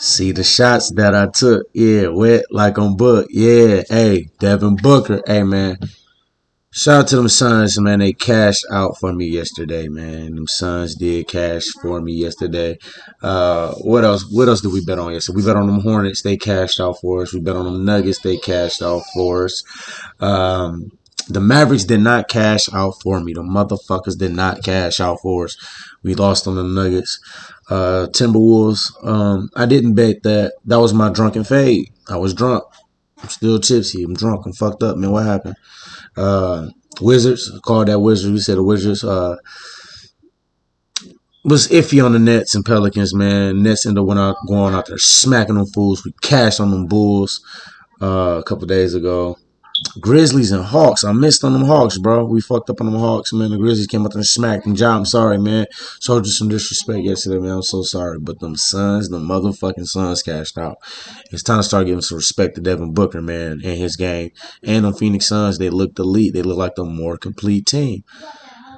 See the shots that I took. Yeah, wet like on Book. Yeah, hey, Devin Booker. Hey, man. Shout out to them Suns, man. They cashed out for me yesterday, man. Them Suns did cash for me yesterday. What else? What else did we bet on yesterday? We bet on them Hornets. They cashed out for us. We bet on them Nuggets. They cashed out for us. Um, the Mavericks did not cash out for me. The motherfuckers did not cash out for us. We lost on the Nuggets. Timberwolves. I didn't bet that. That was my drunken fade. I was drunk. I'm still tipsy. I'm drunk. I'm fucked up, man. What happened? Uh, Wizards. Called that Wizards. We said the Wizards was iffy on the Nets and Pelicans, man. Nets ended up going out there smacking them fools. We cashed on them Bulls a couple days ago. Grizzlies and Hawks. I missed on them Hawks, bro. We fucked up on them Hawks, man. The Grizzlies came out there and smacked them. I'm sorry, man. Showed you some disrespect yesterday, man. I'm so sorry. But them Suns, the motherfucking Suns cashed out. It's time to start giving some respect to Devin Booker, man, and his game. And them Phoenix Suns, they looked elite. They look like the more complete team.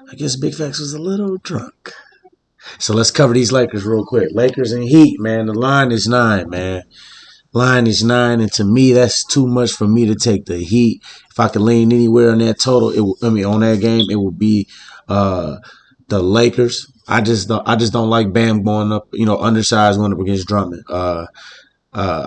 I guess Big Facts was a little drunk. So let's cover these Lakers real quick. Lakers and Heat, man. The line is 9, man. Line is 9, and to me, that's too much for me to take the Heat. If I could lean anywhere on that total, on that game, it would be the Lakers. I just don't like Bam going up, undersized going up against Drummond. I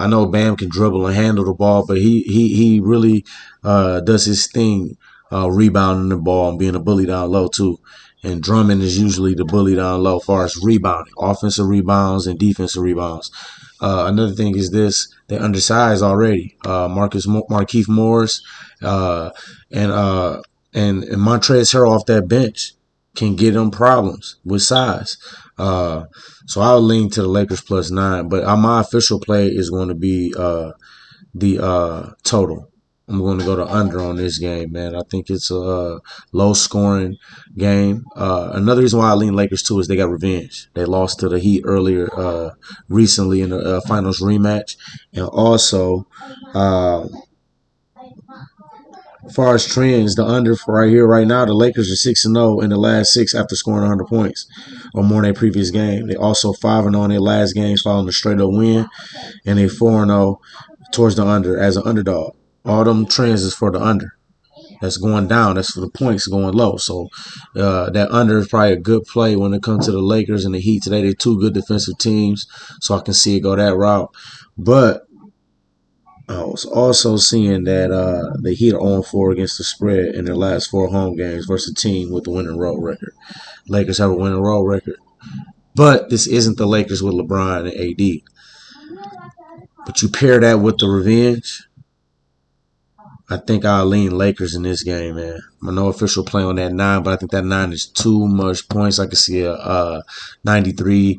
know Bam can dribble and handle the ball, but he really does his thing, rebounding the ball and being a bully down low too. And Drummond is usually the bully down low as far as rebounding, offensive rebounds and defensive rebounds. Another thing is this: they're undersized already. Markieff Morris, and Montrezl Harrell off that bench can get them problems with size. So I'll lean to the Lakers plus 9, but my official play is going to be the total. I'm going to go to under on this game, man. I think it's a low-scoring game. Another reason why I lean Lakers, too, is they got revenge. They lost to the Heat earlier recently in the finals rematch. And also, as far as trends, the under for right here, right now, the Lakers are 6-0 in the last 6 after scoring 100 points or more in their previous game. They also 5-0 in their last games following a straight-up win, and they 4-0 towards the under as an underdog. All them trends is for the under. That's going down. That's for the points going low. So that under is probably a good play when it comes to the Lakers and the Heat today. They're two good defensive teams, so I can see it go that route. But I was also seeing that the Heat are 0-4 against the spread in their last 4 home games versus a team with a winning road record. Lakers have a winning road record. But this isn't the Lakers with LeBron and AD. But you pair that with the revenge, I think I'll lean Lakers in this game, man. No official play on that 9, but I think that 9 is too much points. I could see a 93,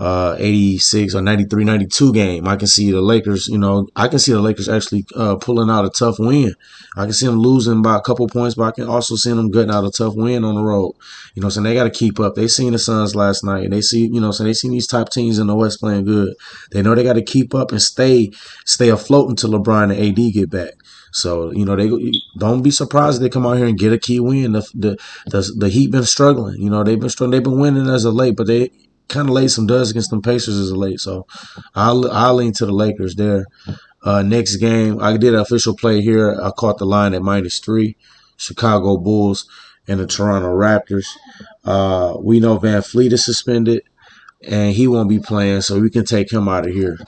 86 or 93, 92 game. I can see the Lakers, I can see the Lakers actually pulling out a tough win. I can see them losing by a couple points, but I can also see them getting out a tough win on the road. So they got to keep up. They seen the Suns last night, and they see, so they seen these top teams in the West playing good. They know they got to keep up and stay afloat until LeBron and AD get back. So they don't be surprised if they come out here and get a key win. The Heat been struggling. They've been struggling. They've been winning as of late, but they kind of laid some duds against them Pacers as of late. So I'll lean to the Lakers there. Next game, I did an official play here. I caught the line at -3. Chicago Bulls and the Toronto Raptors. We know Van Fleet is suspended, and he won't be playing, so we can take him out of here,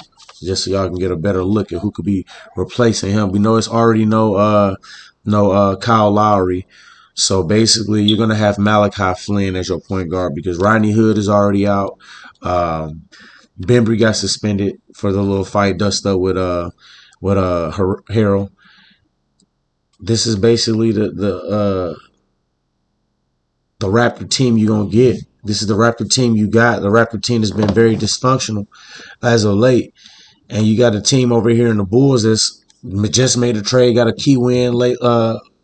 just so y'all can get a better look at who could be replacing him. We know it's already no Kyle Lowry. So basically, you're going to have Malachi Flynn as your point guard because Rodney Hood is already out. Bembry got suspended for the little fight dust up with Harrell. This is basically the Raptor team you're going to get. This is the Raptor team you got. The Raptor team has been very dysfunctional as of late. And you got a team over here in the Bulls that's just made a trade, got a key win late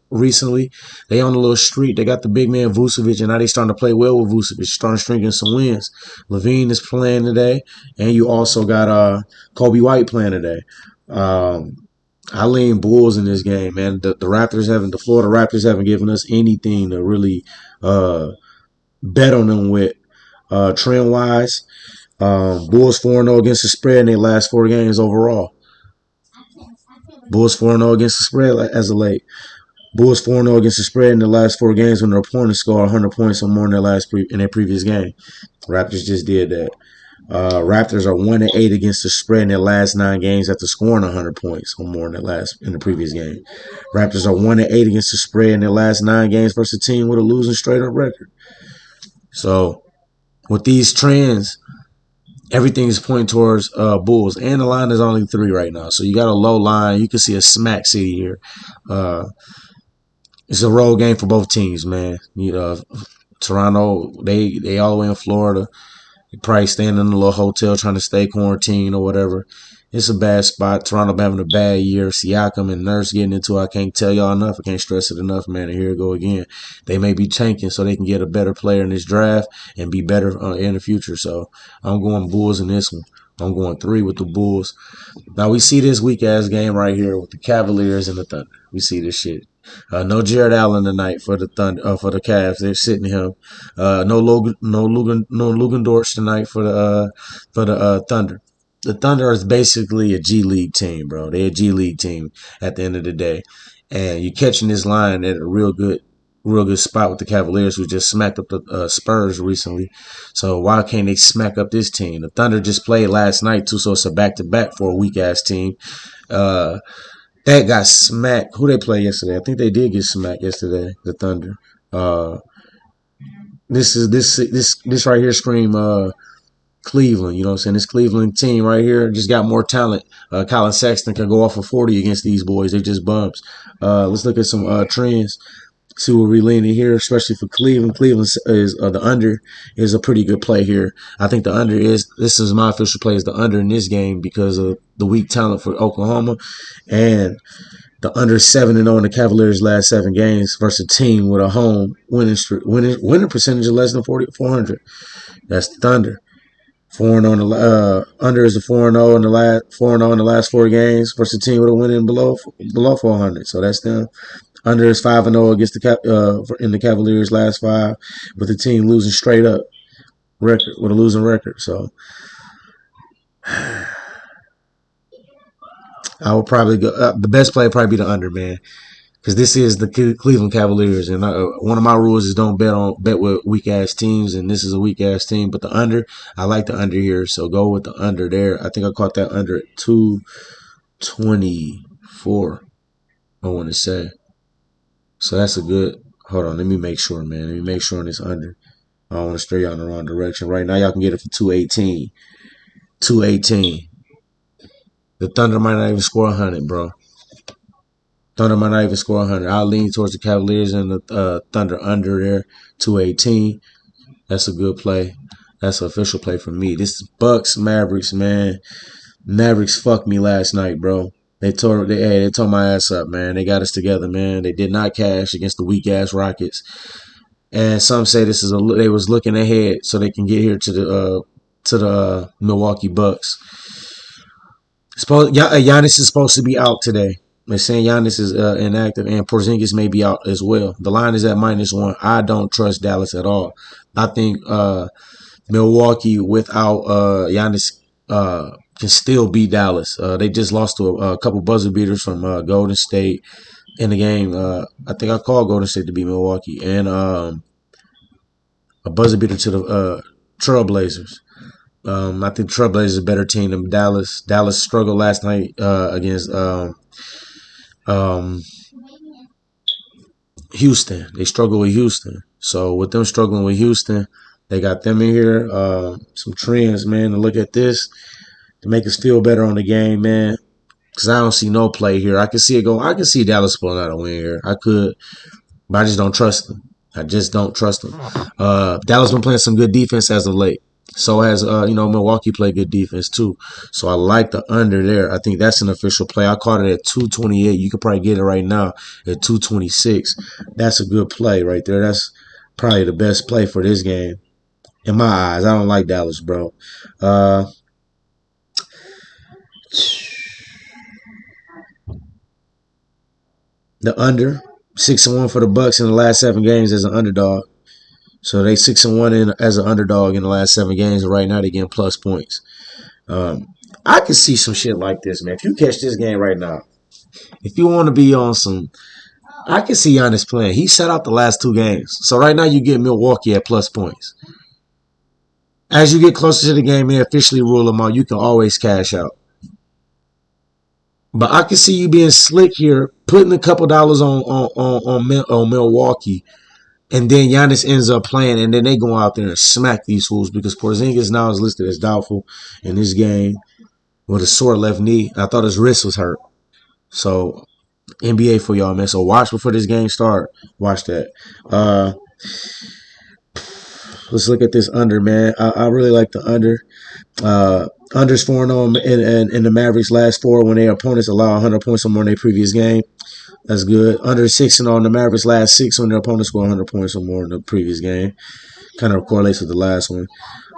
recently. They on a little streak. They got the big man Vucevic, and now they starting to play well with Vucevic, starting stringing some wins. LaVine is playing today, and you also got Kobe White playing today. I lean Bulls in this game, man. The Florida Raptors haven't given us anything to really bet on them with trend wise. Bulls 4-0 against the spread in their last 4 games overall. Bulls 4-0 against the spread as of late. Bulls 4-0 against the spread in the last 4 games when their opponents score 100 points or more in their previous game. Raptors just did that. Raptors are 1-8 against the spread in their last 9 games after scoring 100 points or more in the previous game. Raptors are 1-8 against the spread in their last 9 games versus a team with a losing straight up record. So with these trends, everything is pointing towards Bulls, and the line is only 3 right now. So you got a low line. You can see a smack city here. It's a road game for both teams, man. Toronto, they all the way in Florida. They probably staying in a little hotel trying to stay quarantined or whatever. It's a bad spot. Toronto been having a bad year. Siakam and Nurse getting into it. I can't tell y'all enough. I can't stress it enough, man. And here it go again. They may be tanking so they can get a better player in this draft and be better in the future. So I'm going Bulls in this one. I'm going 3 with the Bulls. Now we see this weak-ass game right here with the Cavaliers and the Thunder. We see this shit. No Jared Allen tonight for the Thunder, for the Cavs. They're sitting him. No Lugan Dortch tonight for the Thunder. The Thunder is basically a G League team, bro. They're a G League team at the end of the day, and you're catching this line at a real good spot with the Cavaliers, who just smacked up the Spurs recently. So why can't they smack up this team? The Thunder just played last night too, so it's a back-to-back for a weak-ass team. That got smacked. Who they play yesterday? I think they did get smacked yesterday. The Thunder. This right here scream Cleveland. You know what I'm saying? This Cleveland team right here just got more talent. Colin Sexton can go off of 40 against these boys. They just bumps. Let's look at some trends. See where we're leaning here, especially for Cleveland. Cleveland is the under is a pretty good play here. I think the under this is my official play is the under in this game because of the weak talent for Oklahoma, and the under 7-0 in the Cavaliers' last 7 games versus a team with a home winning percentage of less than 400. That's the Thunder. 4-0 in the under is the 4-0 in the last 4 games versus a team with a winning below 400. So that's them. Under is 5-0 against in the Cavaliers' last 5, with the team losing straight up record with a losing record. So I would probably go. The best play would probably be the under, man, because this is the Cleveland Cavaliers, and one of my rules is don't bet with weak ass teams, and this is a weak ass team. But the under, I like the under here, so go with the under there. I think I caught that under at 224. I want to say. So that's a good. Hold on, let me make sure, man. Let me make sure on this under. I don't want to stray y'all in the wrong direction. Right now, y'all can get it for 218. 218. The Thunder might not even score 100, bro. Thunder might not even score 100. I'll lean towards the Cavaliers and the Thunder under there, 218. That's a good play. That's an official play for me. This is Bucks Mavericks, man. Mavericks fucked me last night, bro. They tore my ass up, man. They got us together, man. They did not cash against the weak ass Rockets. And some say this is they was looking ahead so they can get here to the Milwaukee Bucks. Giannis is supposed to be out today. They're saying Giannis is inactive, and Porzingis may be out as well. The line is at -1. I don't trust Dallas at all. I think Milwaukee without Giannis can still beat Dallas. They just lost to a couple buzzer beaters from Golden State in the game. I think I called Golden State to beat Milwaukee, and a buzzer beater to the Trailblazers. I think Trailblazers is a better team than Dallas. Dallas struggled last night against Houston. They struggled with Houston. So with them struggling with Houston, they got them in here. Some trends, man, to look at this to make us feel better on the game, man. Because I don't see no play here. I can see it go. I can see Dallas pulling out a win here. I could, but I just don't trust them. Dallas been playing some good defense as of late. So has Milwaukee played good defense too. So I like the under there. I think that's an official play. I caught it at 228. You could probably get it right now at 226. That's a good play right there. That's probably the best play for this game. In my eyes, I don't like Dallas, bro. The under 6-1 for the Bucks in the last 7 games as an underdog. So they 6-1 as an underdog in the last 7 games. And right now they getting plus points. I can see some shit like this, man. If you catch this game right now, if you want to be on some, I can see Giannis playing. He set out the last 2 games. So right now you get Milwaukee at plus points. As you get closer to the game, they officially rule them out. You can always cash out. But I can see you being slick here, putting a couple dollars on Milwaukee, and then Giannis ends up playing, and then they go out there and smack these fools because Porzingis now is listed as doubtful in this game with a sore left knee. I thought his wrist was hurt. So NBA for y'all, man. So watch before this game start. Watch that. Let's look at this under, man. I really like the under. Under's 4-0 in the Mavericks' last 4 when their opponents allow 100 points or more in their previous game. That's good. Under 6-0 in the Mavericks' last 6 when their opponents score 100 points or more in the previous game. Kind of correlates with the last one.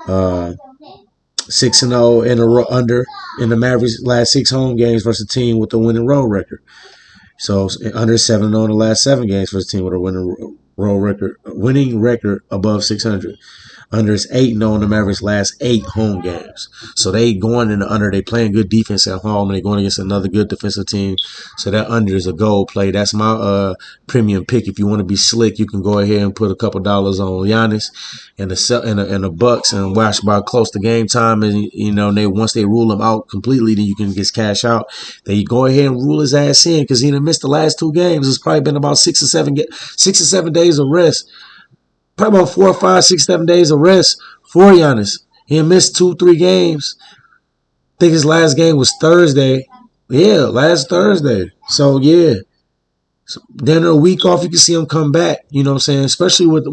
6-0 in a under in the Mavericks' last 6 home games versus a team with a winning road record. So under 7-0 in the last 7 games versus a team with a winning record above 600. Under is 8-0 in the Mavericks' last 8 home games. So they going in the under. They playing good defense at home, and they going against another good defensive team. So that under is a gold play. That's my premium pick. If you want to be slick, you can go ahead and put a couple dollars on Giannis and the Bucks and watch about close to game time. And once they rule him out completely, then you can just cash out. Then you go ahead and rule his ass in because he done missed the last 2 games. It's probably been about 6 or 7 days of rest. Probably about 4 or 5, 6, 7 days of rest for Giannis. He missed 2-3 games. I think his last game was Thursday. Yeah, last Thursday. So, yeah. So, then a week off, you can see him come back. You know what I'm saying? Especially with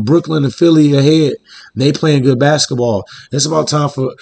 Brooklyn and Philly ahead. They playing good basketball. It's about time for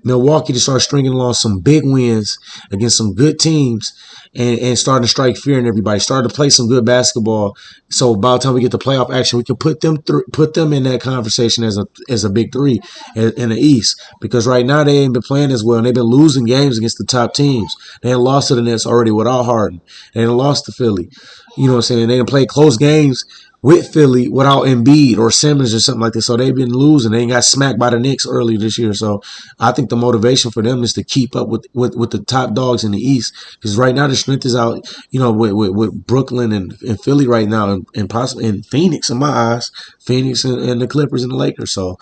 Milwaukee to start stringing along some big wins against some good teams and starting to strike fear in everybody. Starting to play some good basketball. So by the time we get to playoff action, we can put them in that conversation as a big 3 in the East. Because right now they ain't been playing as well, and they've been losing games against the top teams. They ain't lost to the Nets already without Harden. They ain't lost to Philly. You know what I'm saying? They didn't play close games with Philly without Embiid or Simmons or something like that. So they've been losing. They got smacked by the Knicks earlier this year. So I think the motivation for them is to keep up with the top dogs in the East. Because right now the strength is out, with Brooklyn and Philly right now and possibly in Phoenix in my eyes. Phoenix and the Clippers and the Lakers. So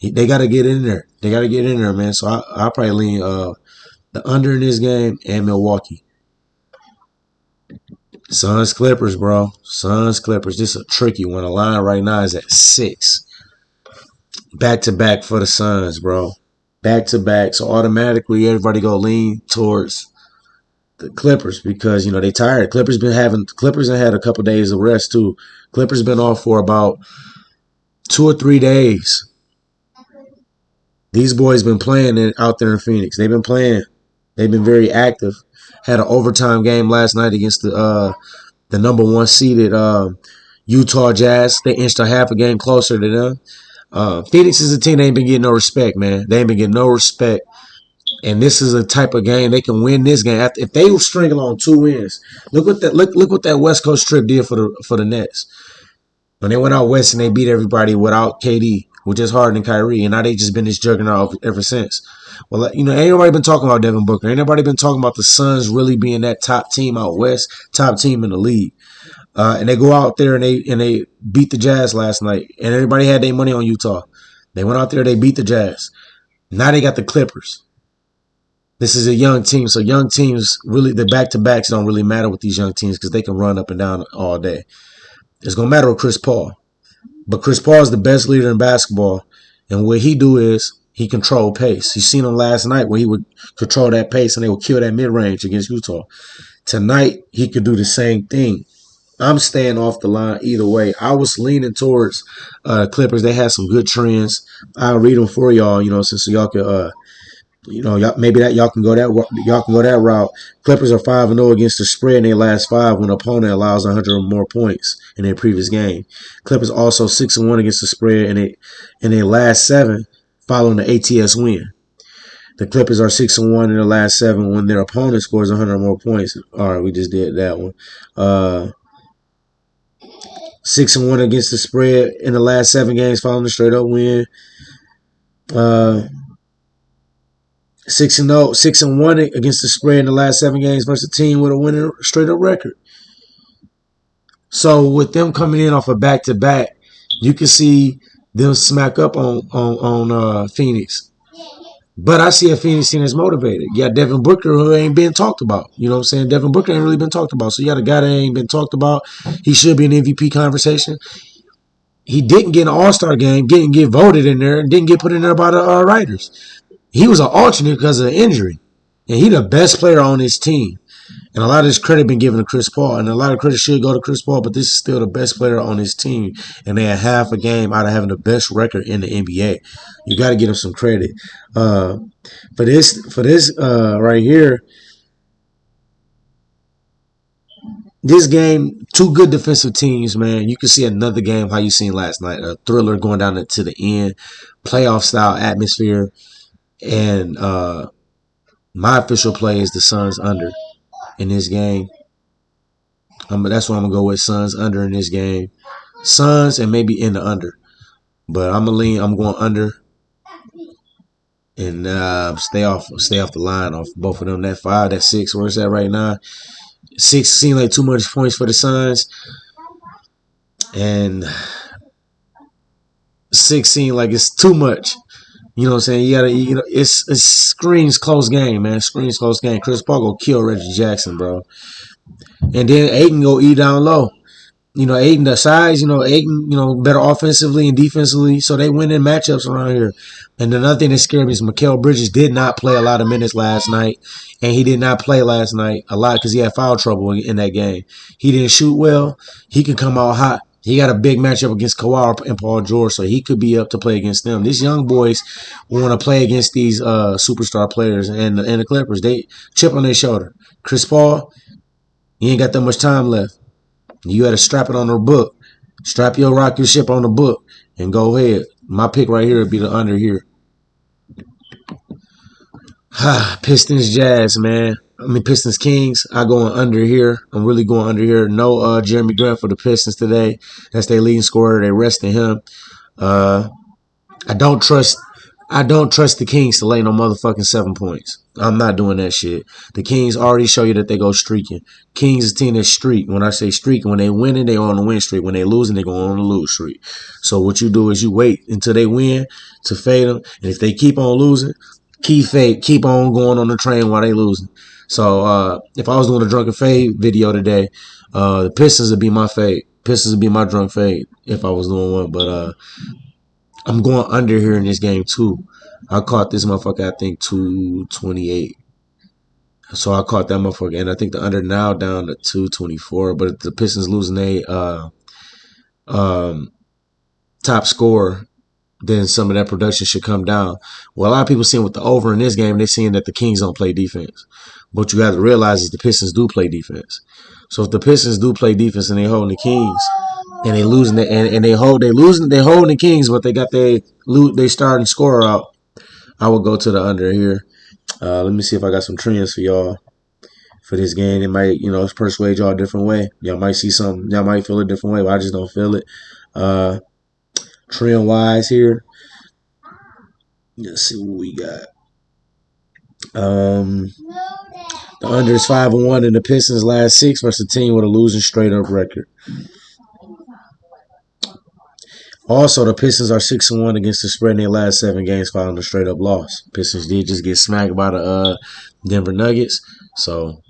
they got to get in there. They got to get in there, man. So I'll probably lean the under in this game and Milwaukee. Suns Clippers, bro. Suns Clippers. This is a tricky one. The line right now is at 6. Back to back for the Suns, bro. Back to back. So automatically everybody go lean towards the Clippers because they tired. Clippers had a couple days of rest too. Clippers been off for about 2 or 3 days. These boys been playing out there in Phoenix. They've been playing. They've been very active. Had an overtime game last night against the number 1 seeded Utah Jazz. They inched a half a game closer to them. Phoenix is a team that ain't been getting no respect, man. They ain't been getting no respect. And this is a type of game they can win this game. If they string along 2 wins, look what that West Coast trip did for the Nets. When they went out west and they beat everybody without KD, with just Harden and Kyrie, and now they just been this juggernaut ever since. Well, ain't nobody been talking about Devin Booker. Ain't nobody been talking about the Suns really being that top team out west, top team in the league. And they go out there and they beat the Jazz last night, and everybody had their money on Utah. They went out there, they beat the Jazz. Now they got the Clippers. This is a young team, so young teams really, the back-to-backs don't really matter with these young teams because they can run up and down all day. It's going to matter with Chris Paul. But Chris Paul is the best leader in basketball, and what he do is he control pace. You seen him last night where he would control that pace and they would kill that mid-range against Utah. Tonight, he could do the same thing. I'm staying off the line either way. I was leaning towards Clippers. They had some good trends. I'll read them for y'all, so y'all can maybe that y'all can go that route. Clippers are 5-0 against the spread in their last 5 when an opponent allows 100 or more points in their previous game. Clippers also 6-1 against the spread in their last 7 following the ATS win. The Clippers are 6-1 in their last 7 when their opponent scores 100 or more points. All right, we just did that one. 6-1 against the spread in the last 7 games following the straight up win. 6-0, 6-1 against the spread in the last 7 games versus a team with a winning straight up record. So with them coming in off a back to back, you can see them smack up on Phoenix. But I see a Phoenix team that's motivated. You got Devin Booker, who ain't been talked about. You know what I'm saying? Devin Booker ain't really been talked about. So you got a guy that ain't been talked about. He should be in MVP conversation. He didn't get an All-Star game, didn't get voted in there, and didn't get put in there by the writers. He was an alternate because of injury. And he the best player on his team. And a lot of this credit been given to Chris Paul. And a lot of credit should go to Chris Paul, but this is still the best player on his team. And they had half a game out of having the best record in the NBA. You got to give him some credit. For this right here, this game, two good defensive teams, man. You can see another game how you seen last night. A thriller going down to the end, playoff style atmosphere. And my official play is the Suns under in this game. That's what I'm going to go with, Suns under in this game. Suns and maybe in the under. But I'm going under and stay off the line off both of them. That 5, that 6, where's that right now? 6 seems like too much points for the Suns. And 6 seems like it's too much. You know what I'm saying? It's screens close game, man. Screens close game. Chris Paul go kill Reggie Jackson, bro. And then Ayton go eat down low. Ayton, the size, Ayton, better offensively and defensively. So they win in matchups around here. And another thing that scared me is Mikal Bridges did not play a lot of minutes last night. And he did not play last night a lot because he had foul trouble in that game. He didn't shoot well. He could come out hot. He got a big matchup against Kawhi and Paul George, so he could be up to play against them. These young boys want to play against these superstar players and the Clippers. They chip on their shoulder. Chris Paul, he ain't got that much time left. You got to strap it on the book. Strap your rock your ship on the book and go ahead. My pick right here would be the under here. Pistons Jazz, man. Pistons Kings. I going under here. I'm really going under here. No Jeremy Grant for the Pistons today. That's their leading scorer. They resting him. I don't trust the Kings to lay no motherfucking 7 points. I'm not doing that shit. The Kings already show you that they go streaking. Kings is a team that streak. When I say streaking, when they winning, they on the win streak. When they losing, they go on the lose streak. So what you do is you wait until they win to fade them. And if they keep on losing, keep on going on the train while they losing. So if I was doing a drunken fade video today, the Pistons would be my fade. Pistons would be my drunk fade if I was doing one. But I'm going under here in this game too. I caught this motherfucker, I think 228. So I caught that motherfucker, and I think the under now down to 224. But if the Pistons losing a top scorer, then some of that production should come down. Well, a lot of people seeing with the over in this game, they're seeing that the Kings don't play defense. But you got to realize is the Pistons do play defense. So if the Pistons do play defense and they holding the Kings and they losing and they holding the Kings, but they got they starting scorer out, I would go to the under here. Let me see if I got some trends for y'all for this game. It might, persuade y'all a different way. Y'all might see something. Y'all might feel a different way, but I just don't feel it. Trend wise here. Let's see what we got. The under is 5-1 in the Pistons last 6 versus a team with a losing straight up record. Also, the Pistons are 6-1 against the spread in their last 7 games following a straight up loss. Pistons did just get smacked by the Denver Nuggets, so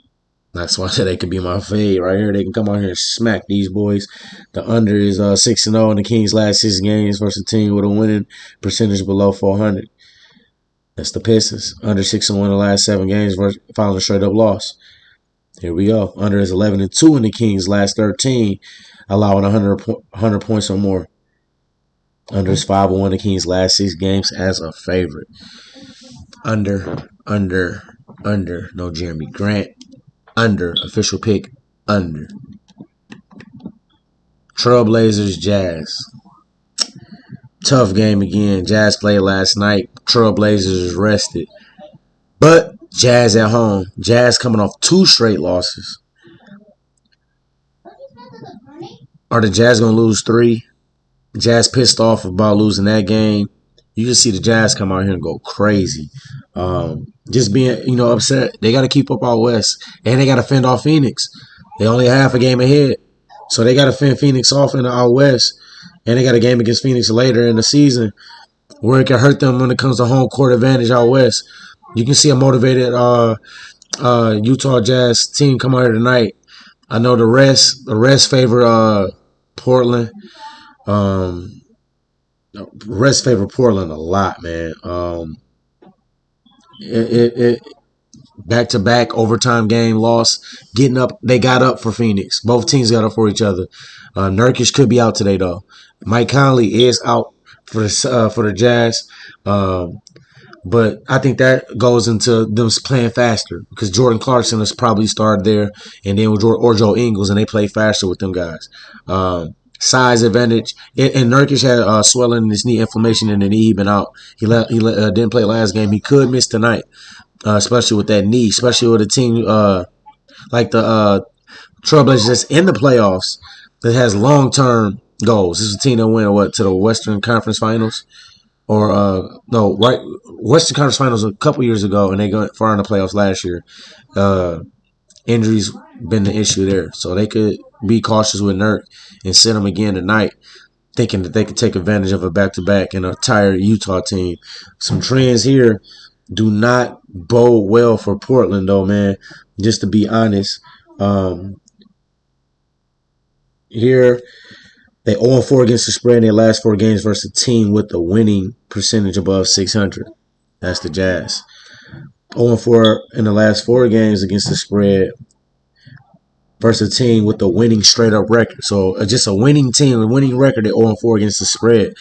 that's why I said they could be my fade right here. They can come out here and smack these boys. The under is 6-0 in the Kings' last 6 games versus a team with a winning percentage below 400. That's the Pistons. Under 6-1 in the last 7 games following a straight up loss. Here we go. Under is 11-2 in the Kings' last 13, allowing 100 points or more. Under is 5-1 in the Kings' last 6 games as a favorite. Under. No Jeremy Grant. Under. Official pick. Under. Trailblazers, Jazz. Tough game again. Jazz played last night. Trailblazers is rested. But Jazz at home. Jazz coming off 2 straight losses. Are the Jazz gonna lose 3? Jazz pissed off about losing that game. You just see the Jazz come out here and go crazy. Just being, upset. They got to keep up out west, and they got to fend off Phoenix. They only half a game ahead, so they got to fend Phoenix off in the out west, and they got a game against Phoenix later in the season where it can hurt them when it comes to home court advantage out west. You can see a motivated Utah Jazz team come out here tonight. I know the rest favor Portland. Rest favor Portland a lot, man. It back to back overtime game loss. They got up for Phoenix. Both teams got up for each other. Nurkic could be out today though. Mike Conley is out for the Jazz. But I think that goes into them playing faster because Jordan Clarkson has probably started there, and then with Joe Ingles, and they play faster with them guys. Size advantage, and Nurkic had swelling in his knee, inflammation in the knee. He been out. He didn't play last game. He could miss tonight, especially with that knee, especially with a team like the Trailblazers in the playoffs that has long-term goals. This is a team that went to the Western Conference Finals, or Western Conference Finals a couple years ago, and they got far in the playoffs last year. Injuries been the issue there, so they could be cautious with Nurk and sit him again tonight, thinking that they could take advantage of a back-to-back and a tired Utah team. Some trends here do not bode well for Portland, though, man. Just to be honest, here they 0-4 against the spread in their last 4 games versus a team with a winning percentage above 600. That's the Jazz. 0-4 in the last 4 games against the spread versus a team with a winning straight-up record. So just a winning team, a winning record at 0-4 against the spread.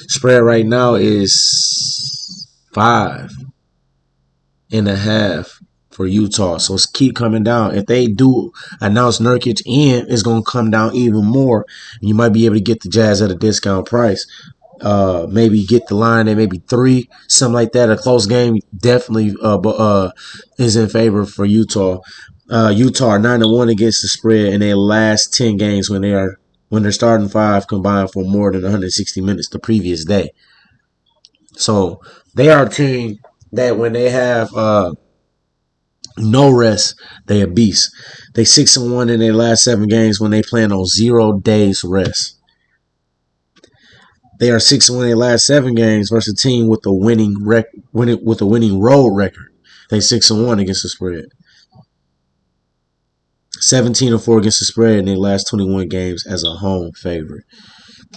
Spread right now is 5.5 for Utah. So it's keep coming down. If they do announce Nurkic in, it's going to come down even more. You might be able to get the Jazz at a discount price. Maybe get the line at maybe 3, something like that. A close game definitely is in favor for Utah. Utah are 9-1 against the spread in their last 10 games when they're starting 5 combined for more than 160 minutes the previous day. So they are a team that when they have no rest, they a beast. They 6-1 in their last 7 games when they plan on 0 days rest. They are 6-1 in their last 7 games versus a team with a winning road record. They 6-1 against the spread. 17-4 against the spread in their last 21 games as a home favorite.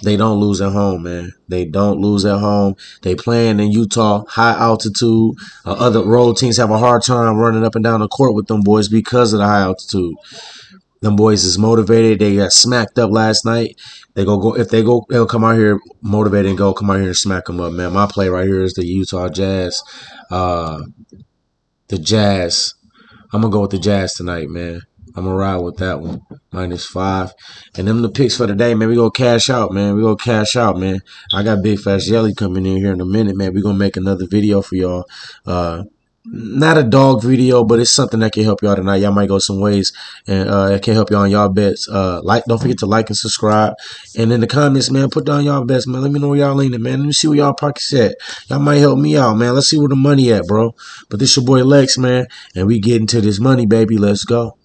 They don't lose at home, man. They don't lose at home. They playing in Utah, high altitude. Other road teams have a hard time running up and down the court with them boys because of the high altitude. Them boys is motivated. They got smacked up last night. They'll come out here motivated and come out here and smack them up, man. My play right here is the Utah Jazz. The Jazz. I'm going to go with the Jazz tonight, man. I'm going to ride with that one. -5. And them the picks for the day, man. We go cash out, man. I got Big Fast Jelly coming in here in a minute, man. We going to make another video for y'all. Not a dog video, but it's something that can help y'all tonight. Y'all might go some ways, and it can help y'all on y'all bets. Don't forget to like and subscribe. And in the comments, man, put down y'all bets, man. Let me know where y'all leaning, man. Let me see where y'all pockets at. Y'all might help me out, man. Let's see where the money at, bro. But this your boy Lex, man, and we get into this money, baby. Let's go.